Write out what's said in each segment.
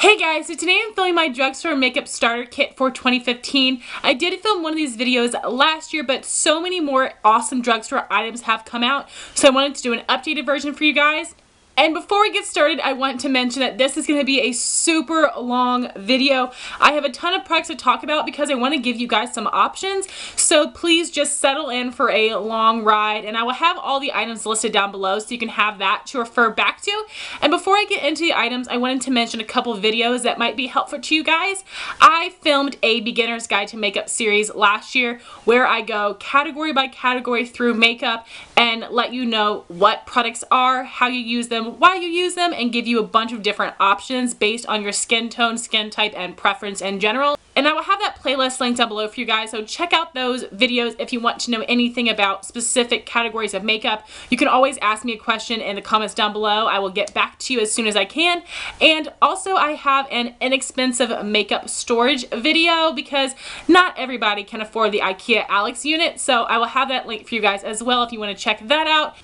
Hey guys, so today I'm filming my drugstore makeup starter kit for 2015. I did film one of these videos last year, but so many more awesome drugstore items have come out, so I wanted to do an updated version for you guys. And before we get started, I want to mention that this is going to be a super long video. I have a ton of products to talk about because I want to give you guys some options. So please just settle in for a long ride. And I will have all the items listed down below so you can have that to refer back to. And before I get into the items, I wanted to mention a couple of videos that might be helpful to you guys. I filmed a beginner's guide to makeup series last year where I go category by category through makeup and let you know what products are, how you use them, why you use them, and give you a bunch of different options based on your skin tone, skin type, and preference in general. And I will have that playlist linked down below for you guys, so check out those videos if you want to know anything about specific categories of makeup. You can always ask me a question in the comments down below. I will get back to you as soon as I can. And also I have an inexpensive makeup storage video because not everybody can afford the IKEA Alex unit, so I will have that link for you guys as well if you want to check that out.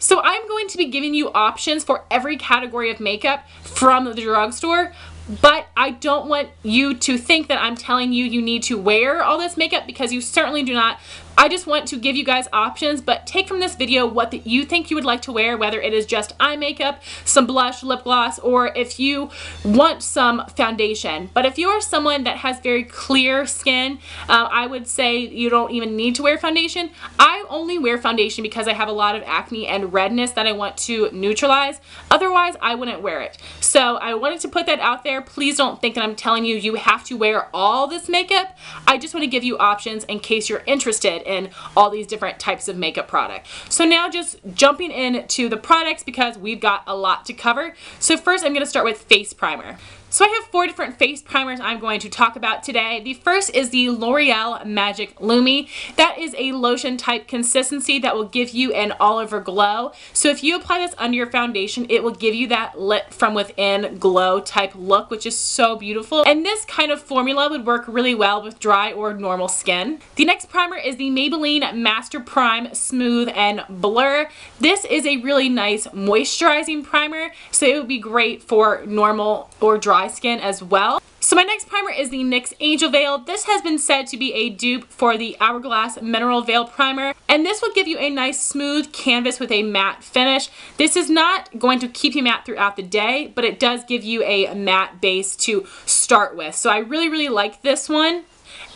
So I'm going to be giving you options for every category of makeup from the drugstore, but I don't want you to think that I'm telling you you need to wear all this makeup because you certainly do not. I just want to give you guys options, but take from this video what you think you would like to wear, whether it is just eye makeup, some blush, lip gloss, or if you want some foundation. But if you are someone that has very clear skin, I would say you don't even need to wear foundation. I only wear foundation because I have a lot of acne and redness that I want to neutralize. Otherwise, I wouldn't wear it. So I wanted to put that out there. Please don't think that I'm telling you you have to wear all this makeup. I just want to give you options in case you're interested in all these different types of makeup products. So now just jumping into the products because we've got a lot to cover. So first I'm going to start with face primer. So I have 4 different face primers I'm going to talk about today. The first is the L'Oreal Magic Lumi. That is a lotion type consistency that will give you an all over glow. So if you apply this under your foundation, it will give you that lit from within glow type look, which is so beautiful. And this kind of formula would work really well with dry or normal skin. The next primer is the Maybelline Master Prime Smooth and Blur. This is a really nice moisturizing primer, so it would be great for normal or dry skin as well. So my next primer is the NYX Angel Veil. This has been said to be a dupe for the Hourglass Mineral Veil Primer, and this will give you a nice smooth canvas with a matte finish. This is not going to keep you matte throughout the day, but it does give you a matte base to start with. So I really like this one.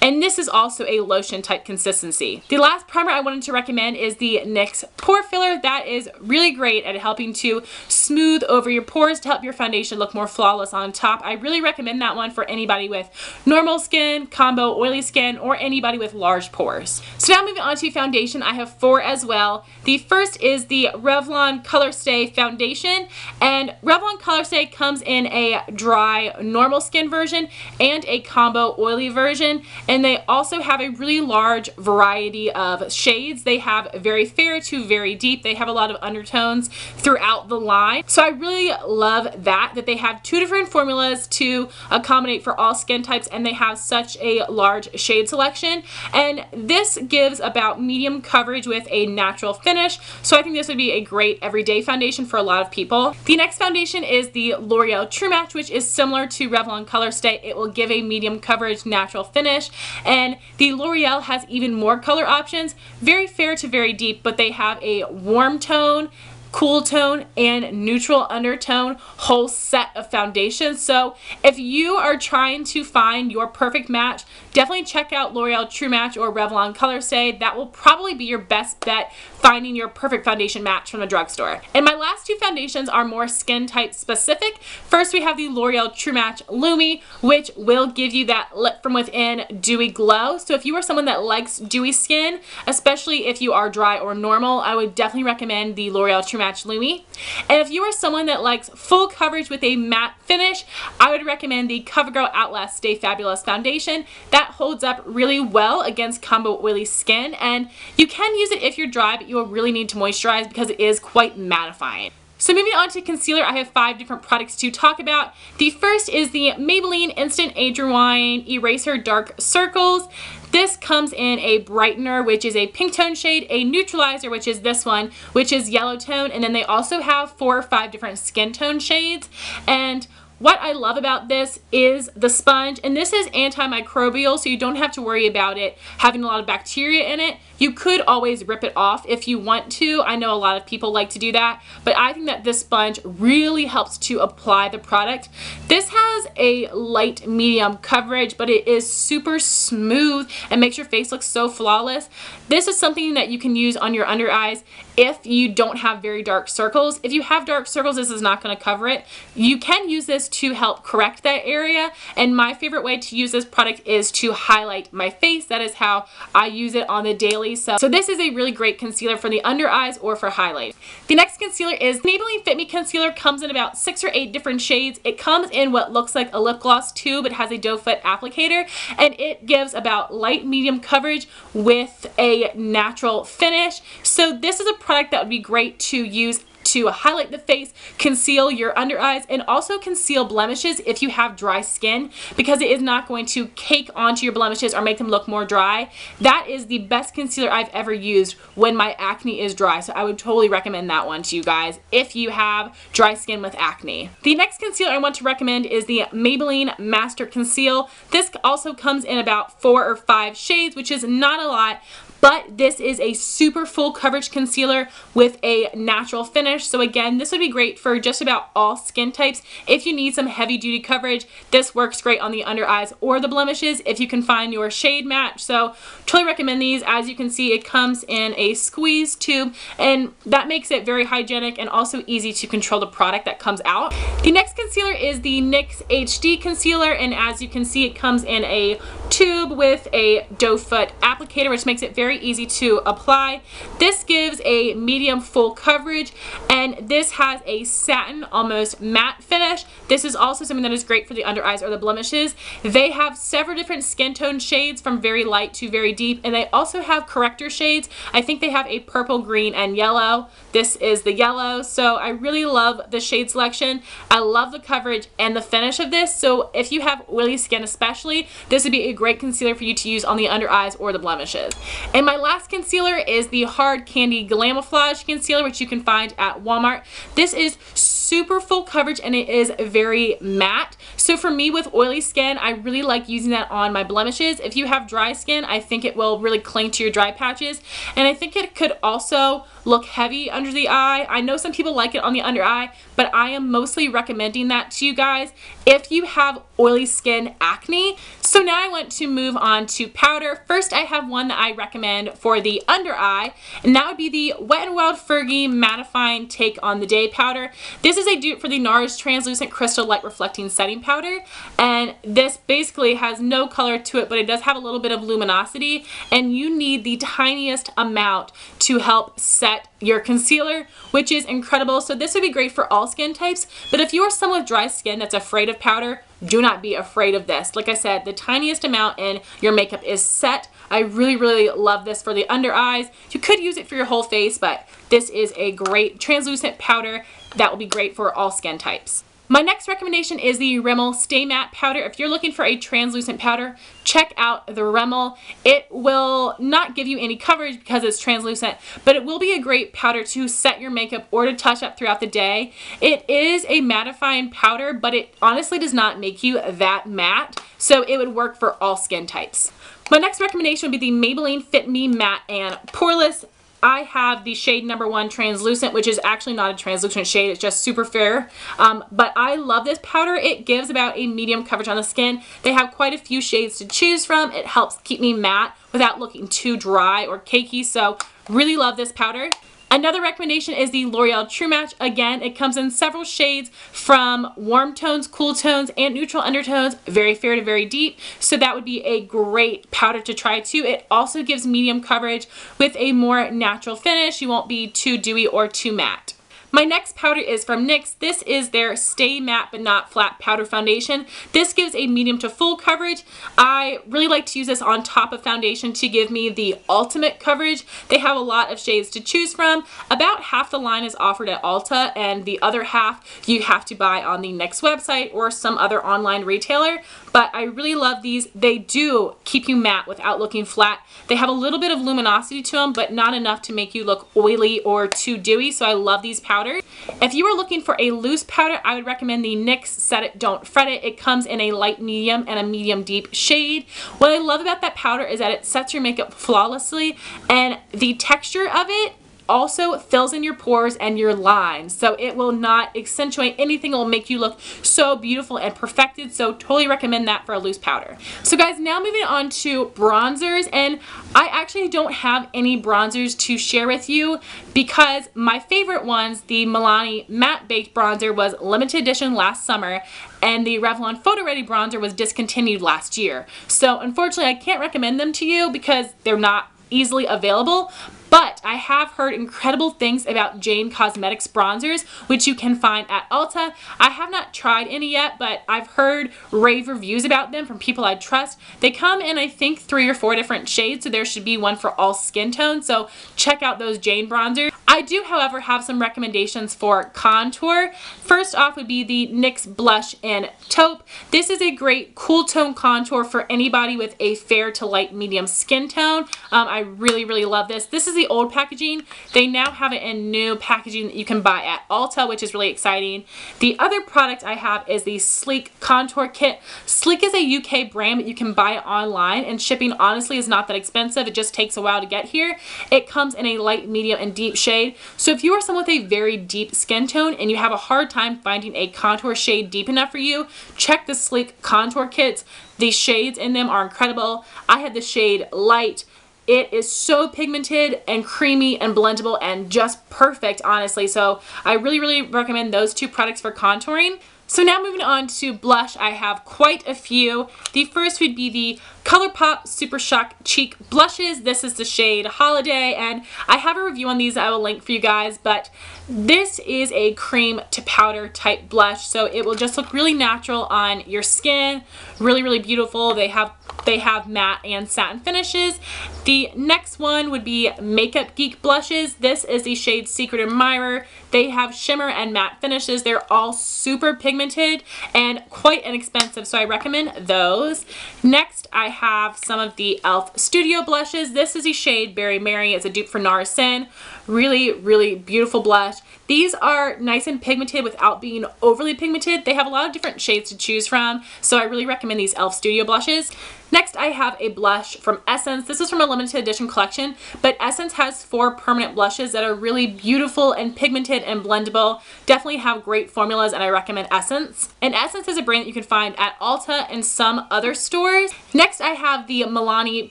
And this is also a lotion type consistency. The last primer I wanted to recommend is the NYX Pore Filler. That is really great at helping to smooth over your pores to help your foundation look more flawless on top. I really recommend that one for anybody with normal skin, combo oily skin, or anybody with large pores. So now moving on to foundation, I have 4 as well. The first is the Revlon Color Stay Foundation, and Revlon Color Stay comes in a dry normal skin version and a combo oily version. And they also have a really large variety of shades. They have very fair to very deep. They have a lot of undertones throughout the line. So I really love that they have 2 different formulas to accommodate for all skin types, and they have such a large shade selection. And this gives about medium coverage with a natural finish. So I think this would be a great everyday foundation for a lot of people. The next foundation is the L'Oreal True Match, which is similar to Revlon Color Stay. It will give a medium coverage natural finish. And the L'Oreal has even more color options, very fair to very deep, but they have a warm tone, cool tone, and neutral undertone whole set of foundations. So if you are trying to find your perfect match, definitely check out L'Oreal True Match or Revlon Color Stay. That will probably be your best bet finding your perfect foundation match from the drugstore. And my last 2 foundations are more skin type specific. First we have the L'Oreal True Match Lumi, which will give you that lit from within dewy glow. So if you are someone that likes dewy skin, especially if you are dry or normal, I would definitely recommend the L'Oreal True Match Lumi. And if you are someone that likes full coverage with a matte finish, I would recommend the CoverGirl Outlast Stay Fabulous Foundation. That holds up really well against combo oily skin, and you can use it if you're dry, but you will really need to moisturize because it is quite mattifying. So moving on to concealer, I have 5 different products to talk about. The first is the Maybelline Instant Age Rewind Eraser Dark Circles. This comes in a brightener, which is a pink tone shade, a neutralizer, which is this one, which is yellow tone, and then they also have 4 or 5 different skin tone shades. And What I love about this is the sponge, and this is antimicrobial, so you don't have to worry about it having a lot of bacteria in it. You could always rip it off if you want to. I know a lot of people like to do that, but I think that this sponge really helps to apply the product. This has a light medium coverage, but it is super smooth and makes your face look so flawless. This is something that you can use on your under eyes if you don't have very dark circles. If you have dark circles, this is not going to cover it. You can use this to help correct that area, and my favorite way to use this product is to highlight my face. That is how I use it on the daily. So this is a really great concealer for the under eyes or for highlight. The next concealer is Maybelline Fit Me Concealer. Comes in about 6 or 8 different shades. It comes in what looks like a lip gloss tube. It has a doe foot applicator, and it gives about light medium coverage with a natural finish. So this is a product that would be great to use to highlight the face, conceal your under eyes, and also conceal blemishes if you have dry skin, because it is not going to cake onto your blemishes or make them look more dry. That is the best concealer I've ever used when my acne is dry, so I would totally recommend that one to you guys if you have dry skin with acne. The next concealer I want to recommend is the Maybelline Master Conceal. This also comes in about 4 or 5 shades, which is not a lot, but this is a super full coverage concealer with a natural finish. So again, this would be great for just about all skin types. If you need some heavy duty coverage, this works great on the under eyes or the blemishes if you can find your shade match. So totally recommend these. As you can see, it comes in a squeeze tube, and that makes it very hygienic and also easy to control the product that comes out. The next concealer is the NYX HD Concealer, and as you can see, it comes in a tube with a doe foot applicator, which makes it very easy to apply. This gives a medium full coverage, and this has a satin, almost matte finish. This is also something that is great for the under eyes or the blemishes. They have several different skin tone shades from very light to very deep, and they also have corrector shades. I think they have a purple, green, and yellow. This is the yellow, so I really love the shade selection. I love the coverage and the finish of this, so if you have oily skin especially, this would be a great concealer for you to use on the under eyes or the blemishes. And my last concealer is the Hard Candy Glamoflague Concealer, which you can find at Walmart. This is super full coverage and it is very matte. So for me with oily skin, I really like using that on my blemishes. If you have dry skin, I think it will really cling to your dry patches, and I think it could also look heavy under the eye. I know some people like it on the under eye, but I am mostly recommending that to you guys if you have oily skin acne. So now I want to move on to powder. First, I have one that I recommend for the under eye, and that would be the Wet n Wild Fergie Mattifying Take on the Day powder. This is a dupe for the NARS Translucent Crystal Light Reflecting Setting Powder, and this basically has no color to it, but it does have a little bit of luminosity, and you need the tiniest amount to help set your concealer, which is incredible. So this would be great for all skin types, but if you are someone with dry skin that's afraid of powder, do not be afraid of this. Like I said, the tiniest amount in your makeup is set. I really love this for the under eyes. You could use it for your whole face, but this is a great translucent powder that will be great for all skin types. My next recommendation is the Rimmel Stay Matte Powder. If you're looking for a translucent powder, check out the Rimmel. It will not give you any coverage because it's translucent, but it will be a great powder to set your makeup or to touch up throughout the day. It is a mattifying powder, but it honestly does not make you that matte, so it would work for all skin types. My next recommendation would be the Maybelline Fit Me Matte and Poreless. I have the shade number 1 translucent, which is actually not a translucent shade, it's just super fair. But I love this powder. It gives about a medium coverage on the skin. They have quite a few shades to choose from. It helps keep me matte without looking too dry or cakey, so really love this powder. Another recommendation is the L'Oreal True Match. Again, it comes in several shades from warm tones, cool tones, and neutral undertones, very fair to very deep. So that would be a great powder to try too. It also gives medium coverage with a more natural finish. You won't be too dewy or too matte. My next powder is from NYX. This is their Stay Matte But Not Flat Powder Foundation. This gives a medium to full coverage. I really like to use this on top of foundation to give me the ultimate coverage. They have a lot of shades to choose from. About half the line is offered at Ulta, and the other half you have to buy on the NYX website or some other online retailer. But I really love these. They do keep you matte without looking flat. They have a little bit of luminosity to them, but not enough to make you look oily or too dewy, so I love these powders. powder. If you are looking for a loose powder, I would recommend the NYX Set It Don't Fret It. It comes in a light medium and a medium deep shade. What I love about that powder is that it sets your makeup flawlessly, and the texture of it also fills in your pores and your lines, so it will not accentuate anything. It will make you look so beautiful and perfected, so totally recommend that for a loose powder. So guys, now moving on to bronzers, and I actually don't have any bronzers to share with you because my favorite ones, the Milani Matte Baked Bronzer, was limited edition last summer, and the Revlon Photo Ready Bronzer was discontinued last year. So unfortunately I can't recommend them to you because they're not easily available. But I have heard incredible things about Jane Cosmetics bronzers, which you can find at Ulta. I have not tried any yet, but I've heard rave reviews about them from people I trust. They come in, I think, 3 or 4 different shades, so there should be one for all skin tones, so check out those Jane bronzers. I do, however, have some recommendations for contour. First off would be the NYX Blush in Taupe. This is a great cool tone contour for anybody with a fair to light medium skin tone. I really, really love this. This is the old packaging. They now have it in new packaging that you can buy at Ulta, which is really exciting. The other product I have is the Sleek Contour Kit. Sleek is a UK brand, but you can buy it online, and shipping honestly is not that expensive. It just takes a while to get here. It comes in a light, medium, and deep shade. So if you are someone with a very deep skin tone and you have a hard time finding a contour shade deep enough for you, check the Sleek Contour Kits. The shades in them are incredible. I had the shade Light. It is so pigmented and creamy and blendable and just perfect, honestly. So I really, really recommend those 2 products for contouring. So now moving on to blush, I have quite a few. The first would be the ColourPop Super Shock Cheek Blushes. This is the shade Holiday, and I have a review on these that I will link for you guys, but this is a cream to powder type blush, so it will just look really natural on your skin. Really, really beautiful. They have matte and satin finishes. The next one would be Makeup Geek blushes. This is the shade Secret Admirer. They have shimmer and matte finishes. They're all super pigmented and quite inexpensive, so I recommend those. Next, I have some of the e.l.f. Studio blushes. This is the shade Berry Mary. It's a dupe for Nara Sin. Really, really beautiful blush. These are nice and pigmented without being overly pigmented. They have a lot of different shades to choose from, so I really recommend these e.l.f. Studio blushes. Next, I have a blush from Essence. This is from a limited edition collection, but Essence has 4 permanent blushes that are really beautiful and pigmented and blendable. Definitely have great formulas, and I recommend Essence. And Essence is a brand that you can find at Ulta and some other stores. Next, I have the Milani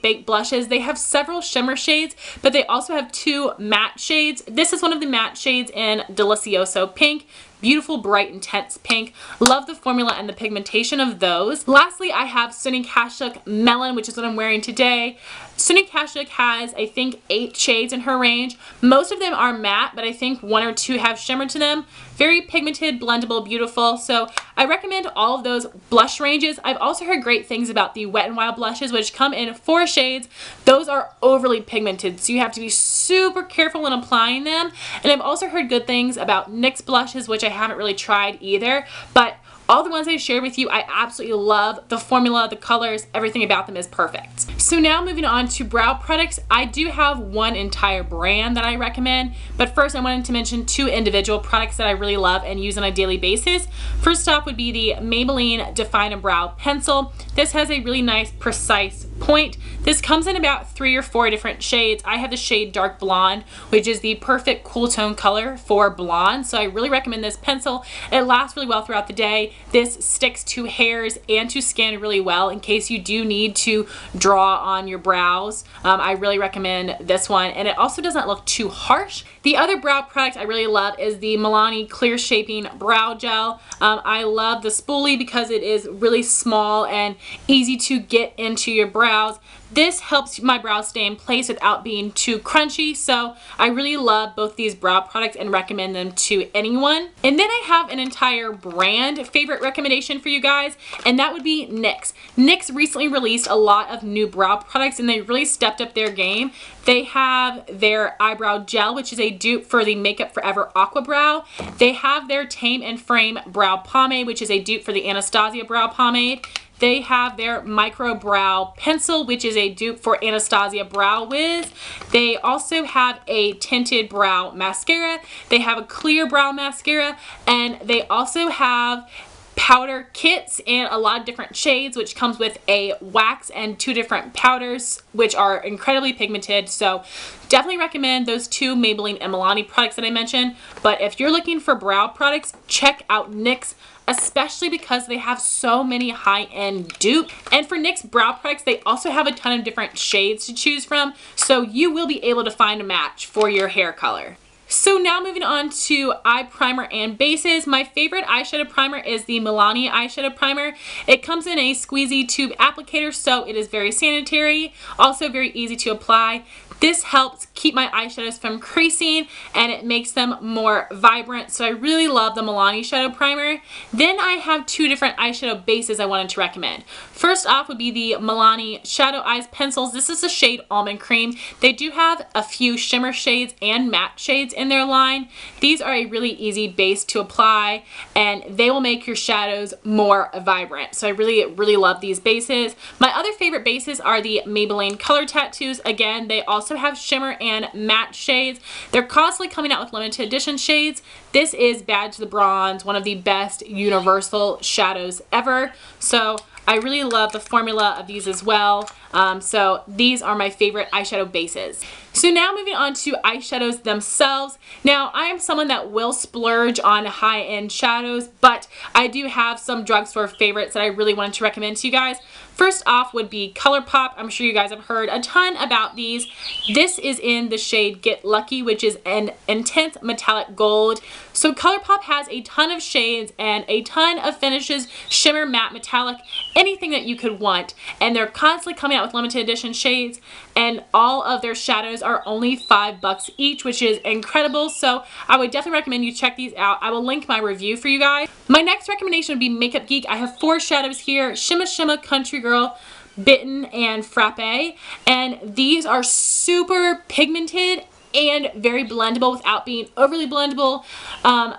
Baked Blushes. They have several shimmer shades, but they also have 2 matte shades. This is one of the matte shades in Delicioso Pink. Beautiful, bright, intense pink. Love the formula and the pigmentation of those. Lastly, I have Sonia Kashuk Melon, which is what I'm wearing today. Sonia Kashuk has, I think, 8 shades in her range. Most of them are matte, but I think 1 or 2 have shimmer to them. Very pigmented, blendable, beautiful. So I recommend all of those blush ranges. I've also heard great things about the Wet n Wild blushes, which come in 4 shades. Those are overly pigmented, so you have to be super careful when applying them. And I've also heard good things about NYX blushes, which I haven't really tried either, but all the ones I shared with you, I absolutely love. The formula, the colors, everything about them is perfect. So now moving on to brow products, I do have one entire brand that I recommend, but first I wanted to mention 2 individual products that I really love and use on a daily basis. First off would be the Maybelline Define a Brow Pencil. This has a really nice, precise point. This comes in about 3 or 4 different shades. I have the shade Dark Blonde, which is the perfect cool tone color for blonde, so I really recommend this pencil. It lasts really well throughout the day. This sticks to hairs and to skin really well in case you do need to draw on your brows. I really recommend this one, and it also doesn't look too harsh. The other brow product I really love is the Milani Clear Shaping Brow Gel. I love the spoolie because it is really small and easy to get into your brows. This helps my brows stay in place without being too crunchy, so I really love both these brow products and recommend them to anyone. And then I have an entire brand favorite recommendation for you guys, and that would be NYX. NYX recently released a lot of new brow products, and they really stepped up their game. They have their eyebrow gel, which is a dupe for the Makeup Forever Aqua Brow. They have their Tame and Frame Brow Pomade, which is a dupe for the Anastasia Brow Pomade. they have their Micro Brow Pencil, which is a dupe for Anastasia Brow Wiz. They also have a tinted brow mascara. They have a clear brow mascara, and they also have powder kits in a lot of different shades, which comes with a wax and 2 different powders, which are incredibly pigmented. So definitely recommend those 2 Maybelline and Milani products that I mentioned. But if you're looking for brow products, check out NYX, especially because they have so many high-end dupes. And for NYX brow products, they also have a ton of different shades to choose from, so you will be able to find a match for your hair color. So now moving on to eye primer and bases. My favorite eyeshadow primer is the Milani eyeshadow primer. It comes in a squeezy tube applicator, so it is very sanitary, also very easy to apply. This helps keep my eyeshadows from creasing, and it makes them more vibrant, so I really love the Milani shadow primer. Then I have 2 different eyeshadow bases I wanted to recommend. First off would be the Milani Shadow Eyes Pencils. This is the shade Almond Cream. They do have a few shimmer shades and matte shades in their line. These are a really easy base to apply, and they will make your shadows more vibrant, so I really love these bases. My other favorite bases are the Maybelline Color Tattoos. Again, they also have shimmer and matte shades. They're constantly coming out with limited edition shades. This is Bad to the Bronze, one of the best universal shadows ever. So I really love the formula of these as well. So these are my favorite eyeshadow bases. So now moving on to eyeshadows themselves. Now I am someone that will splurge on high-end shadows, but I do have some drugstore favorites that I really wanted to recommend to you guys. First off would be ColourPop. I'm sure you guys have heard a ton about these. This is in the shade Get Lucky, which is an intense metallic gold. So ColourPop has a ton of shades and a ton of finishes, shimmer, matte, metallic, anything that you could want. And they're constantly coming out with limited edition shades, and all of their shadows are only $5 each, which is incredible. So I would definitely recommend you check these out. I will link my review for you guys. My next recommendation would be Makeup Geek. I have 4 shadows here: Shimma Shimma, Country Girl, Bitten, and Frappe. And these are super pigmented and very blendable without being overly blendable.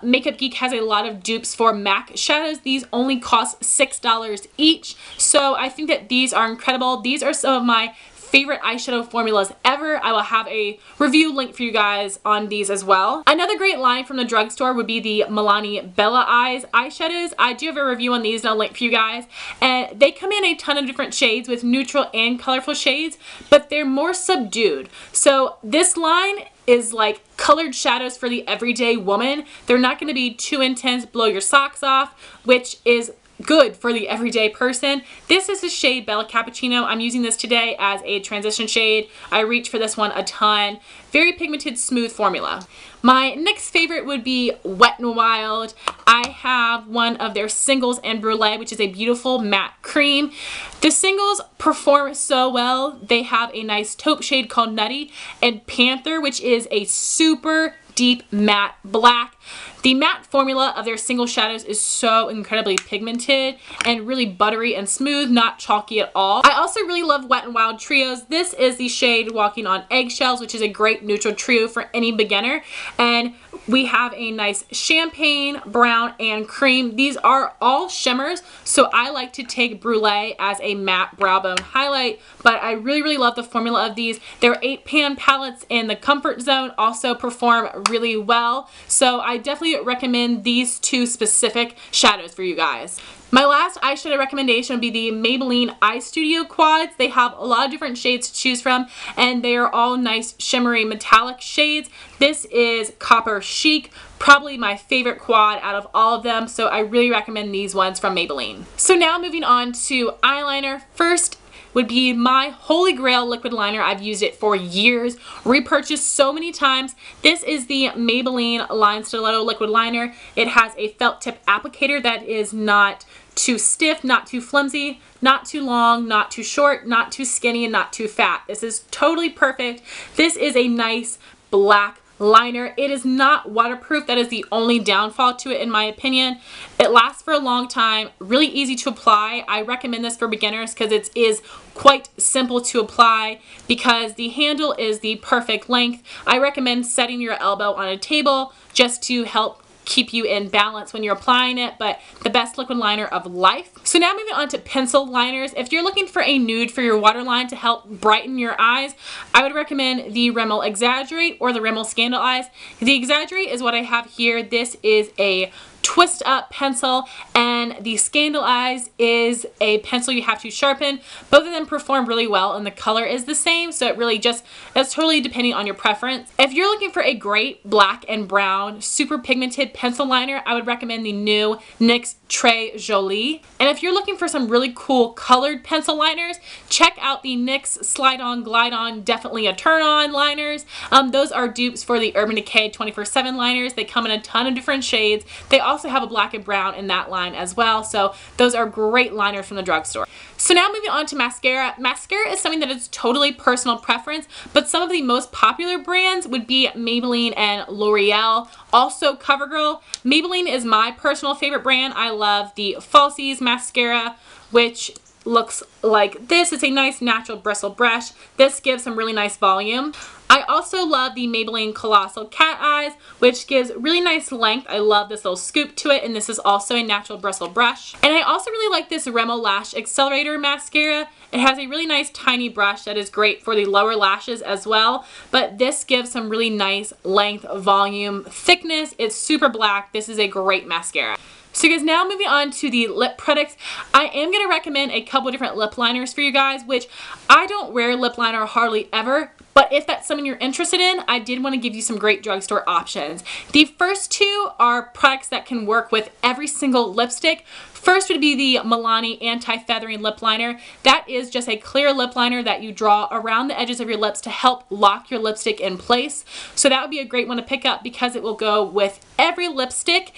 Makeup Geek has a lot of dupes for MAC shadows. These only cost $6 each, so I think that these are incredible. These are some of my favorite eyeshadow formulas ever. I will have a review link for you guys on these as well. Another great line from the drugstore would be the Milani Bella Eyes eyeshadows. I do have a review on these and I'll link for you guys. And they come in a ton of different shades with neutral and colorful shades, but they're more subdued. So this line is like colored shadows for the everyday woman. They're not going to be too intense, blow your socks off, which is good for the everyday person. This is the shade Bella Cappuccino. I'm using this today as a transition shade. I reach for this one a ton. Very pigmented, smooth formula. My next favorite would be Wet n Wild. I have one of their singles and Brulee, which is a beautiful matte cream. The singles perform so well. They have a nice taupe shade called Nutty, and Panther, which is a super deep matte black. The matte formula of their single shadows is so incredibly pigmented and really buttery and smooth, not chalky at all. I also really love Wet n Wild Trios. This is the shade Walking on Eggshells, which is a great neutral trio for any beginner. And we have a nice champagne, brown, and cream. These are all shimmers, so I like to take Brulee as a matte brow bone highlight, but I really love the formula of these. Their 8-pan palettes in the Comfort Zone also perform really well, so I definitely recommend these 2 specific shadows for you guys. My last eyeshadow recommendation would be the Maybelline Eye Studio Quads. They have a lot of different shades to choose from, and they are all nice shimmery metallic shades. This is Copper Chic, probably my favorite quad out of all of them, so I really recommend these ones from Maybelline. So now moving on to eyeliner. First would be my holy grail liquid liner. I've used it for years, repurchased so many times. This is the Maybelline Line Stiletto liquid liner. It has a felt tip applicator that is not too stiff, not too flimsy, not too long, not too short, not too skinny, and not too fat. This is totally perfect. This is a nice black liner. It is not waterproof. That is the only downfall to it in my opinion. It lasts for a long time, really easy to apply. I recommend this for beginners because it is quite simple to apply because the handle is the perfect length. I recommend setting your elbow on a table just to help keep you in balance when you're applying it, but the best liquid liner of life. So now moving on to pencil liners. If you're looking for a nude for your waterline to help brighten your eyes, I would recommend the Rimmel Exaggerate or the Rimmel Scandal Eyes. The Exaggerate is what I have here. This is a twist up pencil, and the Scandal Eyes is a pencil you have to sharpen. Both of them perform really well and the color is the same, so it's totally depending on your preference. If you're looking for a great black and brown super pigmented pencil liner, I would recommend the new NYX Très Jolie. And if you're looking for some really cool colored pencil liners, check out the NYX Slide On Glide On Definitely a Turn On liners. Those are dupes for the Urban Decay 24/7 liners. They come in a ton of different shades. They also have a black and brown in that line as well, so those are great liners from the drugstore. So now moving on to mascara. Mascara is something that is totally personal preference, but some of the most popular brands would be Maybelline and L'Oreal. Also CoverGirl. Maybelline is my personal favorite brand. I love the Falsies mascara, which looks like this. It's a nice natural bristle brush. This gives some really nice volume. I also love the Maybelline Colossal Cat Eyes, which gives really nice length. I love this little scoop to it, and this is also a natural bristle brush. And I also really like this Rimmel Lash Accelerator mascara. It has a really nice tiny brush that is great for the lower lashes as well, but this gives some really nice length, volume, thickness. It's super black. This is a great mascara. So guys, now moving on to the lip products. I am going to recommend a couple different lip liners for you guys, which I don't wear lip liner hardly ever, but if that's something you're interested in, I did want to give you some great drugstore options. The first two are products that can work with every single lipstick. First would be the Milani Anti-Feathering Lip Liner. That is just a clear lip liner that you draw around the edges of your lips to help lock your lipstick in place. So that would be a great one to pick up because it will go with every lipstick.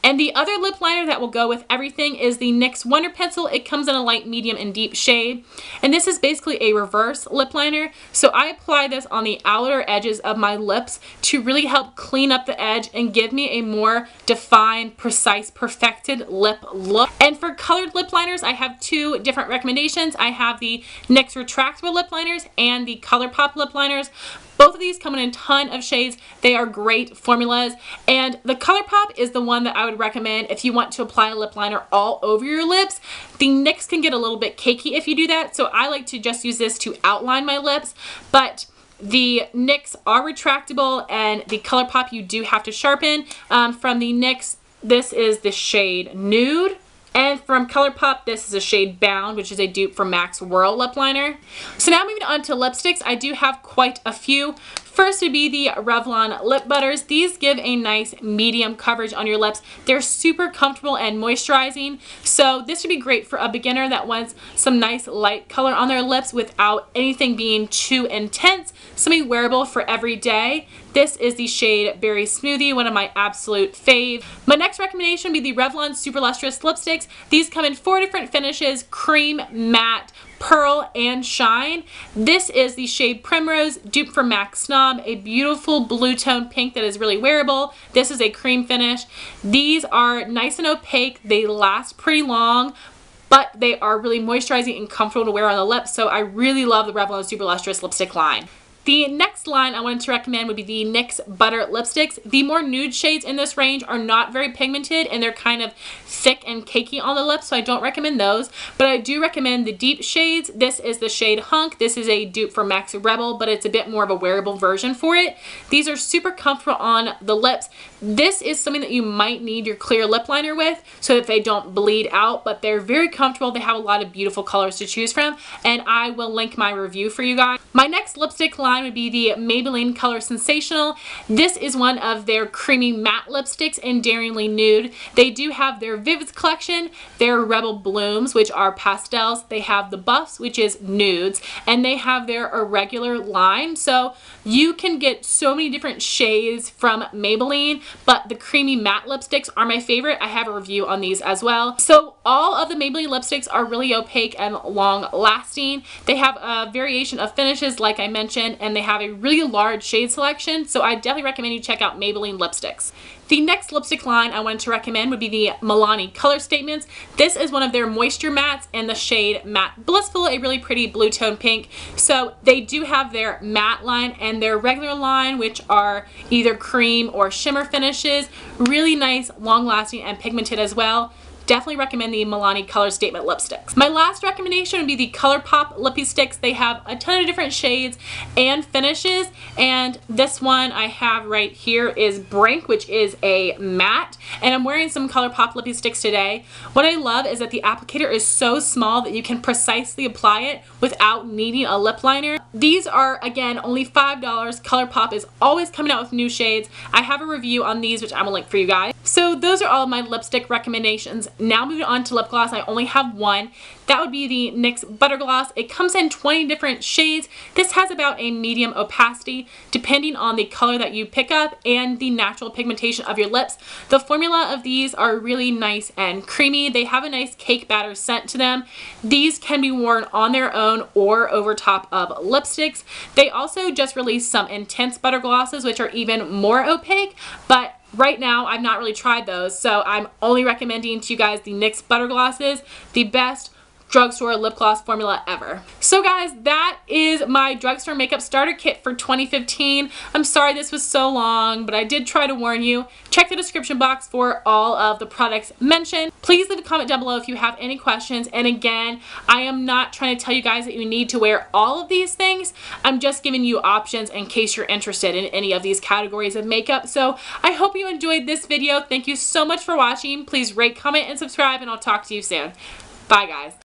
And the other lip liner that will go with everything is the NYX Wonder Pencil. It comes in a light, medium, and deep shade. And this is basically a reverse lip liner. So I apply this on the outer edges of my lips to really help clean up the edge and give me a more defined, precise, perfected lip look. And for colored lip liners, I have two different recommendations. I have the NYX Retractable Lip Liners and the ColourPop Lip Liners. Both of these come in a ton of shades. They are great formulas, and the ColourPop is the one that I would recommend if you want to apply a lip liner all over your lips. The NYX can get a little bit cakey if you do that, so I like to just use this to outline my lips, but the NYX are retractable, and the ColourPop you do have to sharpen. From the NYX, this is the shade Nude. And from ColourPop, this is a shade Bound, which is a dupe for MAC's Whirl Lip Liner. So now moving on to lipsticks, I do have quite a few. First would be the Revlon Lip Butters. These give a nice medium coverage on your lips. They're super comfortable and moisturizing. So this would be great for a beginner that wants some nice light color on their lips without anything being too intense. Something wearable for every day. This is the shade Berry Smoothie, one of my absolute fave. My next recommendation would be the Revlon Super Lustrous Lipsticks. These come in 4 different finishes: cream, matte, pearl, and shine. This is the shade Primrose, dupe for MAC Snob, a beautiful blue tone pink that is really wearable. This is a cream finish. These are nice and opaque. They last pretty long, but they are really moisturizing and comfortable to wear on the lips, so I really love the Revlon Super Lustrous lipstick line. The next line I wanted to recommend would be the NYX Butter Lipsticks. The more nude shades in this range are not very pigmented, and they're kind of thick and cakey on the lips, so I don't recommend those. But I do recommend the deep shades. This is the shade Hunk. This is a dupe for MAC's Rebel, but it's a bit more of a wearable version for it. These are super comfortable on the lips. This is something that you might need your clear lip liner with so that they don't bleed out, but they're very comfortable. They have a lot of beautiful colors to choose from, and I will link my review for you guys. My next lipstick line would be the Maybelline Color Sensational. This is one of their creamy matte lipsticks in Daringly Nude. They do have their Vivids collection, their Rebel Blooms, which are pastels. They have the Buffs, which is nudes, and they have their Irregular line. So you can get so many different shades from Maybelline, but the creamy matte lipsticks are my favorite. I have a review on these as well. So all of the Maybelline lipsticks are really opaque and long lasting. They have a variation of finishes like I mentioned, and they have a really large shade selection, so I definitely recommend you check out Maybelline lipsticks. The next lipstick line I wanted to recommend would be the Milani Color Statements. This is one of their moisture mattes in the shade Matte Blissful, a really pretty blue tone pink. So they do have their matte line and their regular line, which are either cream or shimmer finishes. Really nice, long lasting, and pigmented as well. Definitely recommend the Milani Color Statement lipsticks. My last recommendation would be the ColourPop Lippie Sticks. They have a ton of different shades and finishes, and this one I have right here is Brink, which is a matte, and I'm wearing some ColourPop Lippie Sticks today. What I love is that the applicator is so small that you can precisely apply it without needing a lip liner. These are, again, only $5. ColourPop is always coming out with new shades. I have a review on these, which I will link for you guys. So those are all of my lipstick recommendations. Now moving on to lip gloss, I only have one. That would be the NYX Butter Gloss. It comes in 20 different shades. This has about a medium opacity depending on the color that you pick up and the natural pigmentation of your lips. The formula of these are really nice and creamy. They have a nice cake batter scent to them. These can be worn on their own or over top of lipsticks. They also just released some intense butter glosses, which are even more opaque, but right now, I've not really tried those, so I'm only recommending to you guys the NYX Butter Glosses, the best drugstore lip gloss formula ever. So guys, that is my drugstore makeup starter kit for 2015. I'm sorry this was so long, but I did try to warn you. Check the description box for all of the products mentioned. Please leave a comment down below if you have any questions. And again, I am not trying to tell you guys that you need to wear all of these things. I'm just giving you options in case you're interested in any of these categories of makeup. So I hope you enjoyed this video. Thank you so much for watching. Please rate, comment, and subscribe, and I'll talk to you soon. Bye guys.